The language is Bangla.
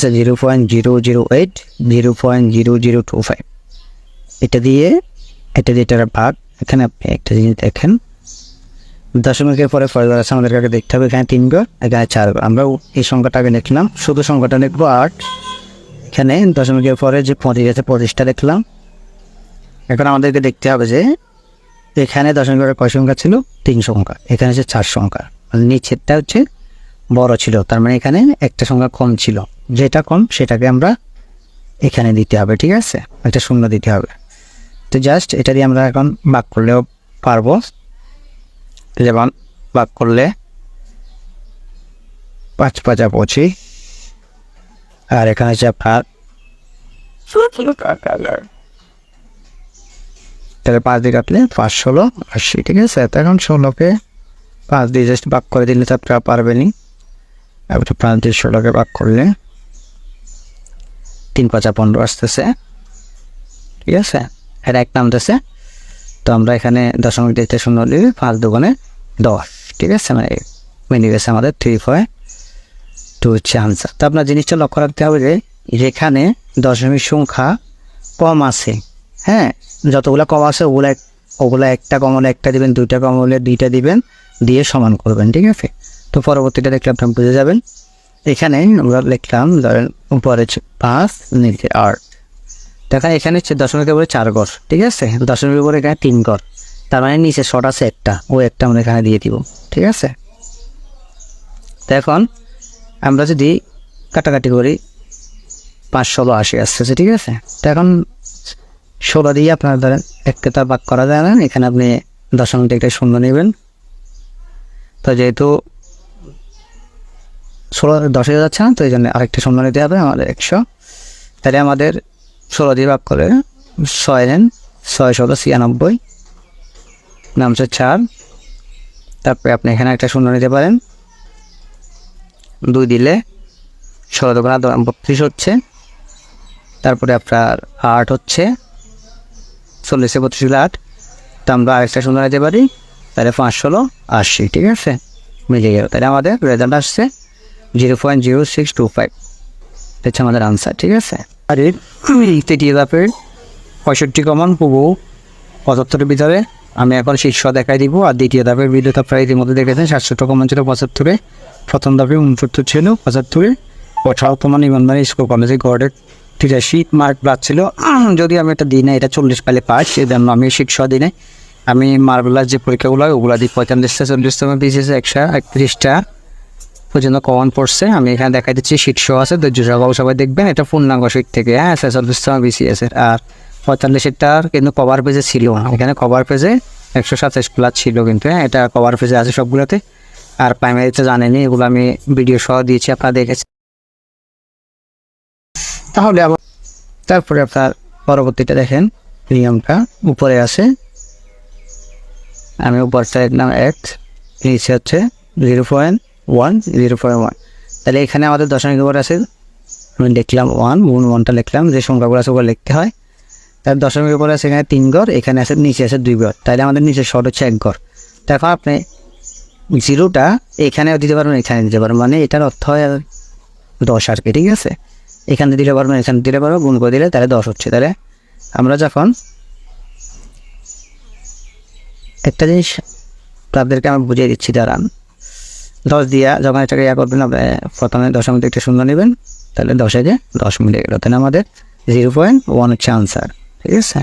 0.008 0.0025 এটা দিয়ে এটার ভাগ। এখানে আপনি একটা জিনিস দেখেন, দশমিকের পরে ফরওয়ার্ড আছে আমাদের আগে দেখতে হবে। এখানে 3 ঘর, এখানে 4 ঘর। আমরা এই সংখ্যাটা আগে লিখলাম, শুধু সংখ্যাটা লিখবো 8। এখানে দশমিকের পরে যে 25 আছে 25টা লিখলাম। এখন আমাদেরকে দেখতে হবে যে এখানে দশমিকের পরে কয় সংখ্যা ছিল? 3 সংখ্যা। এখানে হচ্ছে 4 সংখ্যা, নিচেরটা হচ্ছে বড় ছিল, তার মানে এখানে একটা সংখ্যা কম ছিল। যেটা কম সেটাকে আমরা এখানে দিতে হবে, ঠিক আছে, একটা শূন্য দিতে হবে। তো জাস্ট এটা দিয়ে আমরা এখন ভাগ করলেও পারবো। যেমন ভাগ করলে 5 5 25, আর এখানে হচ্ছে আপনার তাহলে 5 দিয়ে কাটলে 5 16 80, ঠিক আছে। তো এখন 16কে 5 দিয়ে জাস্ট ভাগ করে দিলে তো আপনারা পারবেনই। এবার 5 দিয়ে 16কে ভাগ করলে 3 5 15 আসতেছে, ঠিক আছে। এটা এক নামতেছে। তো আমরা এখানে দশমিক দিতে শূন্য দিলে 5 দুগুণে 10, ঠিক আছে। মানে মিলে গেছে আমাদের 3.2 হচ্ছে আনসার। তো আপনার জিনিসটা লক্ষ্য রাখতে হবে যে যেখানে দশমিক সংখ্যা কম আছে, হ্যাঁ, যতগুলো কম আছে ওগুলো একটা কম হলে একটা দিবেন, 2টা কম হলে 2টা দিবেন, দিয়ে সমান করবেন, ঠিক আছে। তো পরবর্তীটা দেখলে আপনি বুঝে যাবেন। এখানে আমরা লিখলাম ধরেন উপরে 5 নিচে 8, দেখেন এখানে হচ্ছে দশমিকের উপরে 4 ঘর, ঠিক আছে। দশমিকের উপরে এখানে 3 ঘর, তার মানে নিচে শর্ট আছে একটা, ওই একটা আমরা এখানে দিয়ে দিব, ঠিক আছে। তো এখন আমরা যদি কাটাকাটি করি 5 16 80 আসতেছে, ঠিক আছে। তো এখন 16 দিয়ে আপনার ধরেন একটা তার ভাগ করা যায় না, এখানে আপনি দশমিকটা একটা শূন্য নেবেন। তো যেহেতু 16 10 হয়ে যাচ্ছে না, তো এই জন্য আরেকটা শূন্য নিতে হবে আমাদের 100। তাহলে আমাদের 16 দিয়ে ভাগ করে 6 নেন, 6 16 96 নামছে 4। তারপরে আপনি এখানে একটা শূন্য নিতে পারেন, 2 দিলে 16 দুগুণে 32 হচ্ছে। তারপরে আপনার 8 হচ্ছে, 40 32 8। তো আমরা আরেকটা শূন্য নিতে পারি, তাহলে 5 16 80, ঠিক আছে, মিলে গেল। তাহলে আমাদের রেজাল্ট আসছে 0.0625, হচ্ছে আমাদের আনসার, ঠিক আছে। আর তৃতীয় ধাপের 65 কমন পুবু 75-এর ভিতরে আমি এখন শীর্ষ দেখাই দিব। আর দ্বিতীয় ধাপের ভিডিও আপনারা ইতিমধ্যে দেখেছেন 67 কমন ছিল 75-এ, প্রথম ধাপে 69 ছিল 75-এ। 18 কমন ইমানদারি স্কুল কলেজে গড়ের 83 মার্ক প্লাস ছিল। যদি আমি এটা দিই না, এটা 40 পাইলে পাস, সেজন্য আমি শীর্ষ দিনে আমি মার্বেলার যে পরীক্ষাগুলো হয় ওগুলো দিই। 45টা 40তম পিসিএসে 131টা পর্যন্ত কমন পড়ছে। আমি এখানে দেখাই দিচ্ছি, শীর্ষ আছে, ধৈর্য সহকারে সবাই দেখবেন। এটা পূর্ণাঙ্গ শীট থেকে, হ্যাঁ, 46তম বিসিএসের। আর 45-এরটার কিন্তু কভার পেজে ছিল না, এখানে কভার পেজে 127 প্লাস ছিল, কিন্তু হ্যাঁ, এটা কভার পেজে আছে সবগুলোতে। আর প্রাইমারিতে জানেনি, এগুলো আমি ভিডিও সহ দিয়েছি, আপনারা দেখেছেন। তাহলে আবার তারপরে আপনার পরবর্তীটা দেখেন, নিয়মটা উপরে আছে, আমি উপরটা লিখলাম 1, নিচে হচ্ছে 0.1 0.1। তাহলে এখানে আমাদের দশমিক উপরে আছে, আমি লিখলাম 1 গুণ 1টা লিখলাম, যে সংখ্যাগুলো আছে ওগুলো লিখতে হয়। তার দশমিক উপরে আছে এখানে 3 ঘর, এখানে আছে নিচে আছে 2 ঘর, তাহলে আমাদের নিচে শর্ট হচ্ছে 1 ঘর। তারপর আপনি 0টা এখানেও দিতে পারবেন, এখানে দিতে পারবেন, মানে এটার অর্থ হয় 10 আর কি, ঠিক আছে। এখানে দিতে পারবেন, এখানে দিতে পারবো, গুণ করে দিলে তাহলে 10 হচ্ছে। তাহলে আমরা যখন একটা জিনিস তাদেরকে আমি বুঝিয়ে দিচ্ছি, দাঁড়ান, 10 দিয়া যখন এটাকে ইয়া করবেন, আপনি প্রথমে দশমিক একটা শূন্য নেবেন, তাহলে 10-এ 10 মিলে গেল, তাহলে আমাদের 0.1 হচ্ছে আনসার, ঠিক আছে।